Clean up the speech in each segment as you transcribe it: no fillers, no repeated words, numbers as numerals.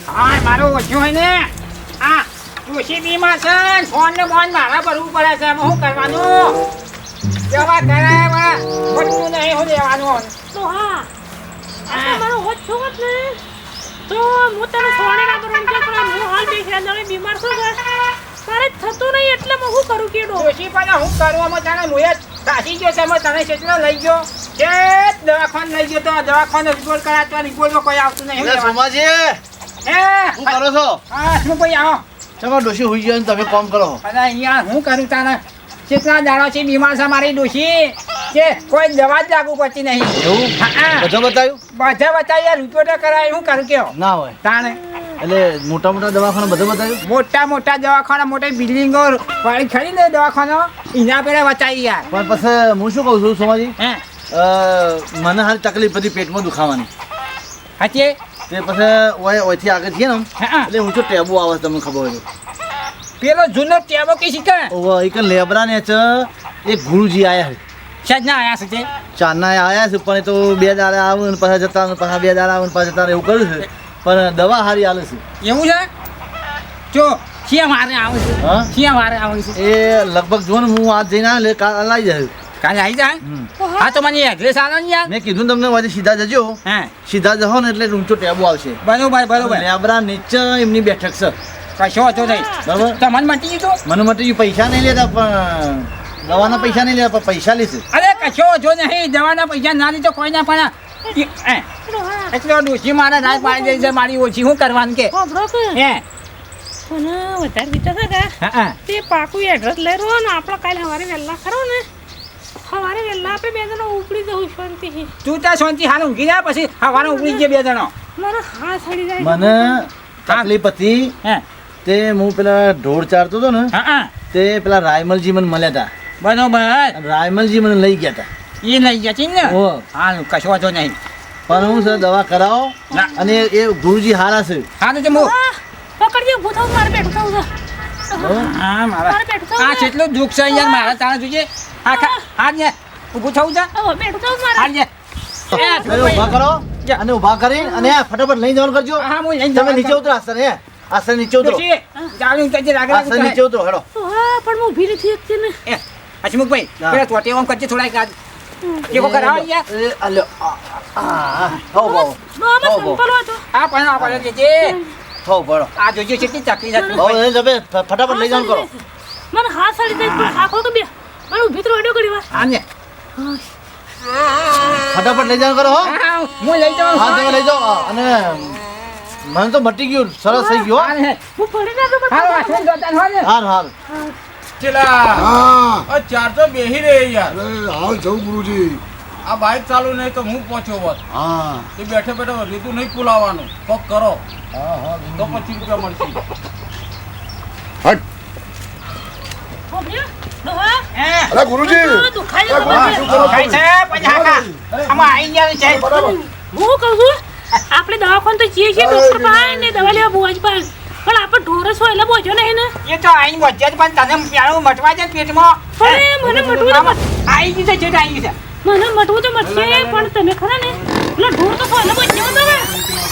હા મારો ઓછો હોય ને આ ડોશી બીમાર છે ફોન ને ફોન મારા ભરવું પડે છે એમાં શું કરવાનું દવા કરાય બધું નહીં હું દેવાનું તો હા આ મારો હોત છો ને તો હું તને સોણે ના કરું કે પણ હું હાલ બે બીમાર છું મારે થતું નહીં એટલે હું શું કરું કે ડોશી પણ હું કરવામાં તને મુએ સાચી ગયો છે મેં તને કેટલો લઈ ગયો કે દવાખાને લઈ ગયો તો દવાખાને રિપોર્ટ કરાતો રિપોર્ટમાં કોઈ આવતું નહીં સોમાજી હે શું કરો છો? હા શું ભાઈ આવો ચલો ડોશી હોઈ ગયો ને તમે કામ કરો. અને અહીંયા હું કરું તારે કેટલા દાડા છે બીમાર છે મારી ડોશી કે કોઈ દવા જ લાગુ પડતી નહીં એવું હા બધું બતાવ્યું? બધા બતાવ્યા રિપોર્ટ કરાય હું કરું કેવો ના હોય તાણે એટલે મોટા મોટા દવાખાના બધું બતાવ્યું? મોટા મોટા દવાખાના મોટી બિલ્ડિંગો વાળી ખરી ને દવાખાનો એના પેલા બતાવી યાર પણ પછી હું શું કહું છું સોમાજી હે મને હાલ તકલીફ હતી પેટમાં દુખાવાની હાચી તે પછી ઓયથી આગળ છીએ ને હા એટલે હું તો ટેબુ આવે છે તમને ખબર હોય પેલો જૂનો ટેબો કે શીખે તો એક લેબરા ને છે એક ગુરુજી આયા છે સજના આયા છે તે ચારના આયા છે પણ એ તો 2 દાડા આવે ને પાછા જતા ને પાછા 2 દાડા આવે ને પાછા જતા રહે એવું કર્યું છે પણ દવા હારી આલે છે એવું છે જો શિયા વારે આવે છે હા શિયા વારે આવે છે એ લગભગ જો ને હું આજ જઈને આવે કાલ લાવી જાય કાલે આવી જાય હા તો મને એડ્રેસ આલો ને યાર મેં કીધું તમને આજે સીધા જજો હા સીધા જહો ને એટલે ઊંચો ટેબુ આવશે બરોબર બરોબર લેબરા નીચે એમની બેઠક છે કશો હતો નહીં બરાબર તમને મટી ગયું મને માટે પૈસા નહીં લેતા પણ દવાના પૈસા નહીં લેતા પણ પૈસા લેશે અરે કશો જો નહીં દવાના પૈસા ના લીધો કોઈ ના પણ એટલો ડોસી મારા રાત પાડી દે છે મારી ઓછી શું કરવાનું કે હે મને વધારે વિચાર છે કે હા તે પાકું એડ્રેસ લઈ રહ્યો ને આપણે કાલે સવારે વહેલા ખરો ને સવારે વહેલા આપણે બે જણા ઉપડી જવું શાંતિથી તું ત્યાં શાંતિ હાલ ઊંઘી જા પછી હવારે ઉપડી ગયા બે જણો મને હા સડી જાય મને તકલીફ હતી હે તે હું પેલા ઢોર ચારતો હતો ને હા તે પેલા રાયમલજી મને મળ્યા હતા બરોબર રાયમલજી મને લઈ ગયા હતા એ લઈ ગયા છે ને ઓ હા કશો વાંધો નહીં પણ હું સર દવા કરાવો ના. અને એ ગુરુજી હારા છે હા તો હું પકડજો ભૂથાવ મારે બેઠું થવું છે હા મારા મારે બેઠું થવું આ કેટલું દુઃખ છે યાર મારા તારા જોઈએ હા ને ઊભું થવું છે હવે બેઠું થવું મારે હા ને હવે ઊભા કરો અને ઊભા કરી અને ફટાફટ લઈ જવાનું કરજો હા હું લઈને તમે નીચે ઉતરો આસન હે આસન નીચે ઉતરો ચાલુ કરજે આસન રાગડા નીચે ઉતરો હેડો હા પણ હું ઊભી નથી શકતી ને હસમુખભાઈ હા. પેલા ચોટે ઓમ કરજે થોડા કાદ એકો કરાવો યાર એ આલ્યો હો બહુ મામા સંપલ હતો આ પણ આ પણ જે હો બળો આ જોજો કેટલી તકલીફ બહુ હતી એ જબે ફટાફટ લઈ જવાનું કરો મને હાથ સડી જાય પણ આખો તો બે મને ઊભી તો રેડિયો કરી વાર હા ને ફટાફટ લઈ જવાનું કરો હો હા હું લઈ જાઉં હા તમે લઈ જાઓ અને મને તો મટી ગયું સરસ થઈ ગયું હા ને હું પડી ના તો હાલો વાસણ ધોતા હોય ને હાર હાર આ ચાર તો બેહી રહે યાર હાલ જવું ગુરુજી આ બાઇક ચાલુ નહીં તો હું પહોંચ્યો હોત હા એ બેઠે બેઠે રીતું નહીં પુલાવાનું કોક કરો હા હા તો 25 રૂપિયા મળશે હટ હે અરે ગુરુજી દુખાય અરે ગુરુજી, શું કરો છો? ખાય છે પછી હાકા આમાં આવી ગયા છે બરાબર હું કહું છું આપણે દવાખાને તો જઈએ છીએ ડોક્ટર પાસે ને દવા લેવા બોજ પાસે પણ આપણે ઢોરસ હોય એટલે બોજો નહીં ને એ તો આઈને વચ્ચે જ પણ તને પ્યારું મટવા છે પેટમાં પણ મને મટવું તો આવી ગયું છે જે આવી ગયું છે મને મટવું તો મટશે પણ તમે ખરા ને પેલા ઢોર તો હોય બોજો તમે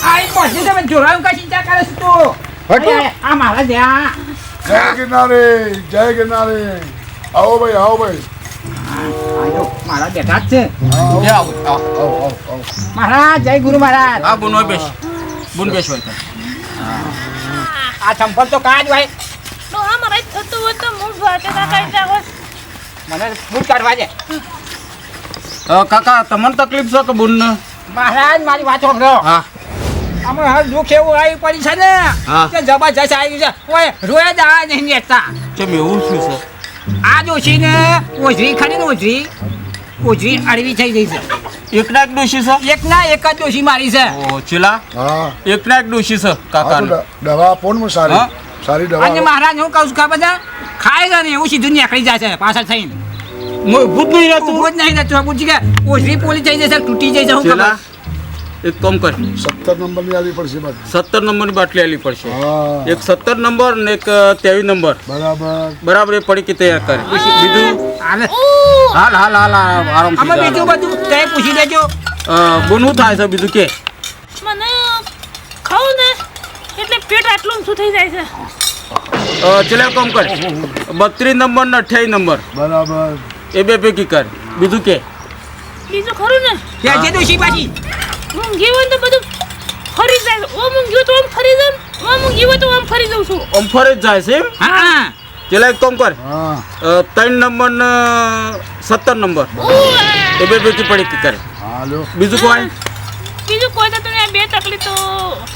આઈ પહોંચી તમે જોડાયું કા ચિંતા કરે છે તું હટો. આ મારા જ્યાં જય ગિરનારે જય ગિરનારે આવો ભાઈ આવો ભાઈ આજો મારા બેઠા જ છે આવો આવો આવો આવો મહારાજ જય ગુરુ મહારાજ હા બુનો બેસ બુન બેસ હોય આ ચંપલ તો કાજ ભાઈ તો આ મારે થતું હોય તો મૂળ ભાતે ના કઈ જાવ મને બૂટ કાઢવા છે કાકા તમને તકલીફ છે કે બુન મહારાજ મારી વાત સાંભળો હા આમાં હવે દુઃખ એવું આવી પડી છે ને હા. કે જબરજસ્ત આવી ગયું છે ઓય રોયા દા નહીં લેતા કેમ એવું શું છે આ ડોશી ને ઓજરી ખરી ને ઓજરી અળવી થઈ ગઈ છે એકના એક ડોશી છે એક ના એક જ ડોશી મારી છે ઓ ચીલા હા એકના એક ડોશી છે આ કાકા તો દવા આપો ને સારી હા? સારી દવા અને આપો. મહારાજ હું કહું છું ખબર છે ખાય છે ને એવું સીધું નીકળી જાય છે પાછળ થઈને ભૂત નહીં રહેતું ઊભું જ નહીં રહેતું પૂછી કે ઓજરી પોલી થઈ જશે તૂટી જાય છે હું ચીલા ખબર એક કામ કર 17 નંબરની આવી પડશે બાજુ 17 નંબરની બાટલી આલી પડશે હા એક 17 નંબર ને એક 23 નંબર બરાબર બરાબર એ પડી કે તૈયાર કરે બીજું હાલે હાલ હાલ હાલ આરામ આમાં બીજું બધું તે પૂછી દેજો બોનું થાય છે બીજું કે મને ખાવું ને એટલે પેટ આટલું શું થઈ જાય છે ચલે કામ કર 32 નંબર ને 28 નંબર બરાબર એ બે ભેગી કર બીજું કે બીજું ખરું ને ત્યાં જે ડોશી પાછી મૂંગી હોય તો બધું ફરી જાય ઓ મૂંગી હોય તો આમ ફરી જાઉં ઓ મૂંગી હોય તો આમ ફરી જાઉં છું આમ ફરે જ જાય છે એમ હા ચલે એક કામ કર હા 3 નંબર ને 17 નંબર એ બે ભેગી પડી કે કરે હાલો બીજું કોઈ બીજું કોઈ તો તને બે તકલીફ તો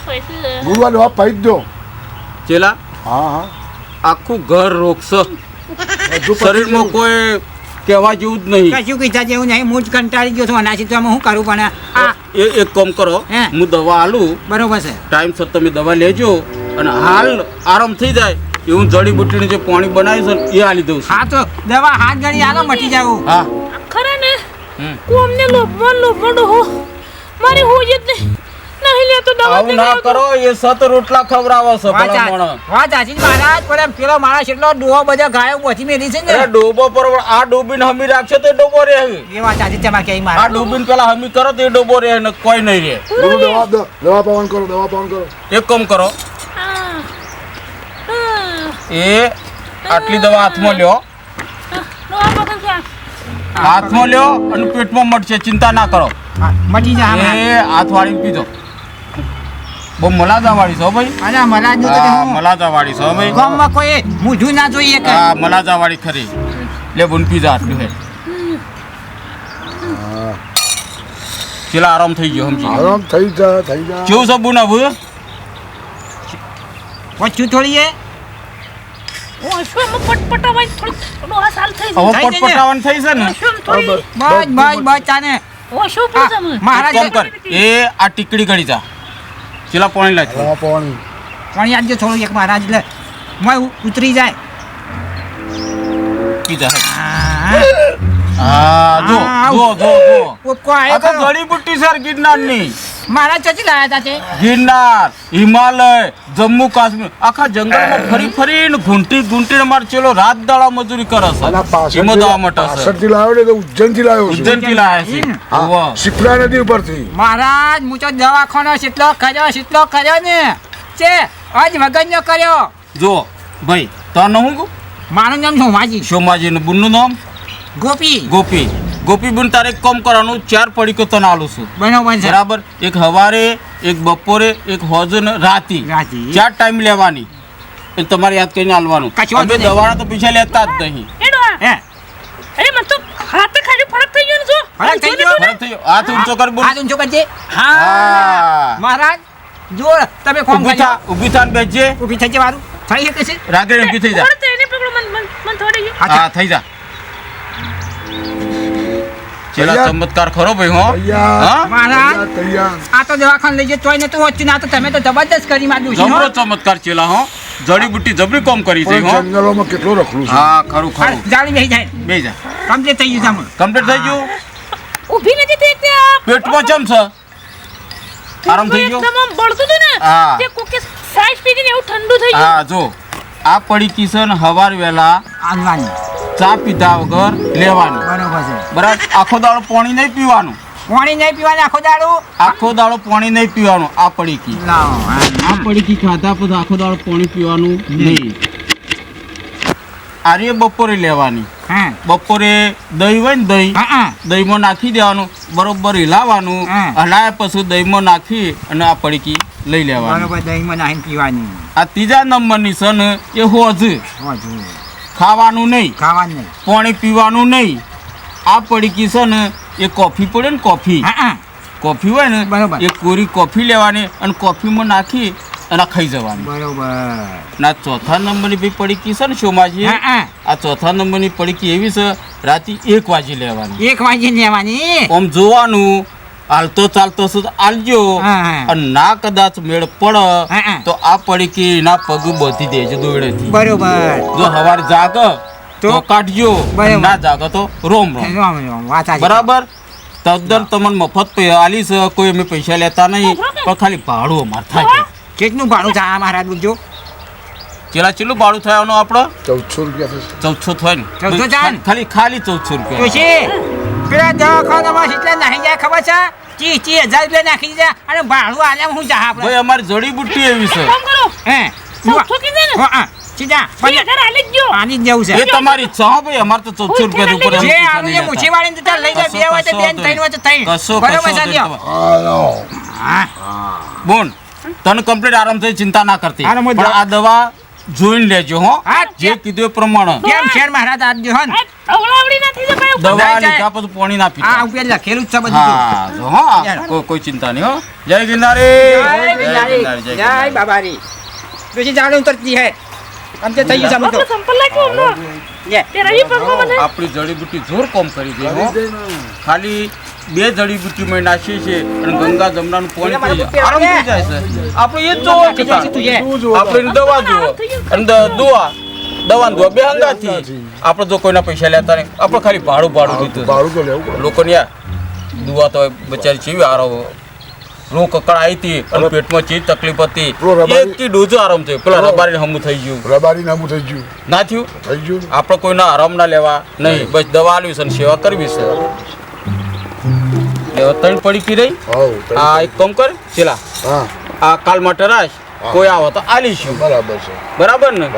હોય છે ગુરુવાર દવા પાઈ જ દો ચેલા હા હા આખું ઘર રોકશે બધું પતી શરીરમાં ગયું. કોઈ કહેવા જેવું જ નહીં કશું કીધા જેવું નહીં હું જ કંટાળી ગયો છું આનાથી તો હું કરું પણ આ એ એક કામ કરો હે? હું દવા આલું બરોબર છે ટાઈમસર તમે દવા લેજો અને હાલ આરામ થઈ જાય એવું જડીબુટ્ટીનું જે પાણી બનાવ્યું છે ને એ આલી દઉં છું હા તો દવા હાથ ગળી આલો મટી જાવું હા ખરા ને હમ. કોમને લોભમાં ડોહો મારી હોય જ નહીં લેતો દવા આવું ના કરો એ સત રોટલા ખવડાવો છો વાત ભલા માણસ. વાત સાચી જ મહારાજ પણ પેલો માણસ એટલો ડોહો બધા ગાયો પોચી મેલી છે ને અરે ડોબો પર આ ડોબીને હમી રાખશે તો એ ડોબો રહે એ વાત સાચી તમારે કઈ આ મારા ડોબીને પેલા હમી કરો તો એ ડોબો રહે ને કોઈ નહીં રહે ગુરુ દવા પાવન કરો દવા પાવન કરો એક કામ કરો એ આટલી દવા હાથમાં લ્યો હાથમાં લ્યો અને પેટમાં મટશે ચિંતા ના કરો હા, મટી જા એ હાથ વાળી પીધો બહુ મલાજા વાળી છો ભાઈ અરે મહારાજ નું તો હા હું મલાજા વાળી છો ભાઈ ગામમાં કોઈ મૂઢું ના જોઈએ કે હા મલાજા વાળી ખરી લે બુન પીઝા આટલું હે ચેલા આરામ થઈ ગયો સમજી આરામ થઈ જા કેવું છે બુન હવે વચ્ચું થોડી એ ઓ શું પટપટાવાય થોડો આ સાલ થઈ હવે જાય પટપટાવન થઈ છે ને શું થોડી બસ બસ બસ તાને ઓ શું પૂછે મને મહારાજ કામ કર એ આ ટીકડી ગળી જા ચેલા પાણી લાજ દવા પાણી પણ યાદ જો થોડું એક મહારાજ એટલે મોય ઉતરી જાય પીધા હે. હા હા જો હા, જો જો જો ઉપકો આ આયો તો ખરો. જડીબુટ્ટી સર ગિરનારની મહારાજ ચચી લાયા તા તે ગિરનાર હિમાલય જમ્મુ કાશ્મીર આખા જંગલમાં ફરી ફરીને ઘૂંટીને માર ચેલો રાત દાડા મજૂરી કરે આના છે એમાં દવા મટે છે પાછળથી લાવ્યો ને તો ઉજ્જૈનથી લાવ્યો છું ઉજ્જૈનથી લાયા છે હા, વાહ. શિપ્રા નદી ઉપરથી મહારાજ હું તો દવાખાનો કેટલો કર્યો ને છે આજ વગરનો કર્યો જો ભાઈ તાનું હું કહું? મારું નામ સોમાજી સોમાજીનું બુનનું નામ ગોપી ગોપી બુન તારે એક કામ કરવાનું 4 પડીકો તને આલું છું બરોબર છે બરાબર એક હવારે એક બપોરે એક હોજ ને રાતી રાતી. 4 ટાઈમ લેવાની એ તમારે યાદ કરીને આલવાનું કશો વાંધો અમે નહીં. દવાના તો પૈસા લેતા જ નહીં એડો હે અરે મને તો હાથે ખાલી ફરક થઈ ગયો ને જો ફરક થઈ ગયો? ફરક થઈ ગયો. હાથ ઊંચો કર બોલ હાથ ઊંચો કરજે હા હા મહારાજ જો તમે કોમ ઊભી થા ને બેસજે ઊભી થઈ જવાનું થઈ શકે છે રાગડી ઊભી થઈ જા થોડું તેને પકડો મન થોડી ગયું હા થઈ જા ચેલા ભૈયા. ચમત્કાર ખરો ભાઈ હો તૈયાર. હા મહારાજ તૈયાર આ તો દવાખાને લઈ જાય તોય ને તું વચ્ચે ના તો તમે તો જબરદસ્ત કરી માર્યું છે જબરો ચમત્કાર ચેલા હો જડીબુટ્ટી જબરી કામ કરી છે હો પણ જંગલોમાં કેટલો રખડું છે હા ખરું ખરું જાળી બેસી જાય બે જા કમ્પ્લીટ થઈ ગયું સામે કમ્પ્લીટ થઈ ગયું ઊભી નથી થઈ ત્યાં પેટમાં ચમ છે આરામ થઈ ગયો એકદમ આમ બળતું હતું ને હા. તે કોકે સાઈઝ પી ગઈ એવું ઠંડુ થઈ ગયું હા જો આ પડી કિશન હવાર વેલા આનવાની ચા પીધા વગર લેવાની બરોબર છે બરાબર આખો દાડો પાણી નહીં પીવાનું પાણી નહીં પીવાનું આખો દાડો આખો દાડો પાણી નહીં પીવાનું આ પડી કી લાવો આ પડીકી ખાધા પછી આખો દાડો પાણી પીવાનું નહીં આરે બપોરે લેવાની હા બપોરે દહીં હોય ને દહીં હા દહીંમાં નાખી દેવાનું બરોબર હિલાવાનું હા. હલાયા પછી દહીંમાં નાખી અને આ પડીકી લઈ લેવાની બરોબર દહીંમાં નાખીને પીવાની આ ત્રીજા નંબરની છે ને એ હોજ હજુ ખાવાનું નહીં ખાવાનું નહીં પાણી પીવાનું નહીં આ પડીકી છે ને એ કોફી પડે ને કોફી હા કોફી હોય ને બરોબર. એ કોરી કોફી લેવાની અને કોફીમાં નાખી અને ખાઈ જવાની બરોબર ના ચોથા નંબરની બી પડીકી છે ને શોમાજી હા આ ચોથા નંબરની પડીકી એવી છે રાતે 1 વાગે લેવાની 1 વાગે લેવાની આમ જોવાનું હાલતો ચાલતો છે તો આલજો હા. અને ના કદાચ મેળ પડે હા. તો આ પડીકી ના પગ બાંધી દેજો દોયડેથી બરોબર જો હવારે જાગ તો તો? કાઢજો બરાબર. ના જાગ તો રોમ રોમ રામ રામ વાત સાચી. બરાબર તદ્દન તમને મફત આલી છે કોઈ અમે પૈસા લેતા નહીં પણ ખાલી ભાડું અમારે થાય કેટલું ભાડું થાય આ મહારાજ બોલજો ચેલા ચેલું ભાડું થાય આનું આપણે 1400 રૂપિયા થશે 1400 થાય ને 1400 થાય ને? ખાલી 1400 રૂપિયા ડોશી પેલા દવાખાનામાં કેટલા નાખી જાય ખબર છે 30,000 રૂપિયા નાખી જાય અને ભાડું આલ્યા હું જા આપણે ભાઈ અમારી જડીબુટ્ટી એવી છે કામ કરો હે ચૌદસો કીધે ને હા સીધા 2000 આલી જ ગયો પાણી જ જવું એ છે તમારી ઈચ્છા હો ભાઈ અમારે તો 1400 રૂપિયા ઉપર જે આનું જે મૂછી વાળીને તો લઈ જાય બે હોય તો બેન ત્રણ હોય તો ત્રણ કશો બરોબર છે લ્યો. હાલો હા બોન તને કમ્પ્લીટ આરામ થઈ ચિંતા ના કરતી હાલો, હું પણ આ દવા જોઈને લેજો હો હા, જે કીધું એ પ્રમાણે કેમ શેર મહારાજ આજજો હન અવળાવડી નથી તો ભાઈ દવા જાય. લીધા પછી પાણી ના આ પીતા ઉપર લખેલું જ છે બધું હા જો હો યાર. કોઈ ચિંતા નહીં હો જય ગિરનારી જય બિલારી જય બાબારી તુજી જાણે ઉતરતી હે અંતે થઈ ગયું આપણે સમજો સંપલ લાગ્યો નો લે તે રવિ પગમાં મને આપણી જડીબુટ્ટી જોર કોમ કરી દે હો ખાલી 2 જડીબુટ્ટી માં નાખીએ છે અને ગંગા જમનાનું પાણી પી જાય. આરામ થઈ જાય છે આપણે એ જ જોવો કે પછી તું જે શું જોવો આપણે એની દવા જુઓ અને દવા દુઆ બે હંગાથી આપણે જો કોઈના પૈસા લેતા નહીં આપણે ખાલી ભાડું લીધું ભાડું તો લેવું પડે લોકોને યાર દુઆ તો બચારી ચીવી આરો રો કકડ આવી હતી અને પેટમાં ચીજ તકલીફ હતી પેલો રબારી- એક થી ડોજો આરામ થયો પેલા રબારી હમું થઈ ગયું રબારી નામું થઈ ગયું ના થયું થઈ ગયું ને. આપણે કોઈના આરામ ના લેવા નહીં બસ દવા આલવી છે અને સેવા કરવી છે એટલે ત્રણ પડી પી રહી હાઉ આ એક કામ કર ચેલા હા આ કાલ માટે રાખ કોઈ આવો તો આલીશું બરાબર છે બરાબર ને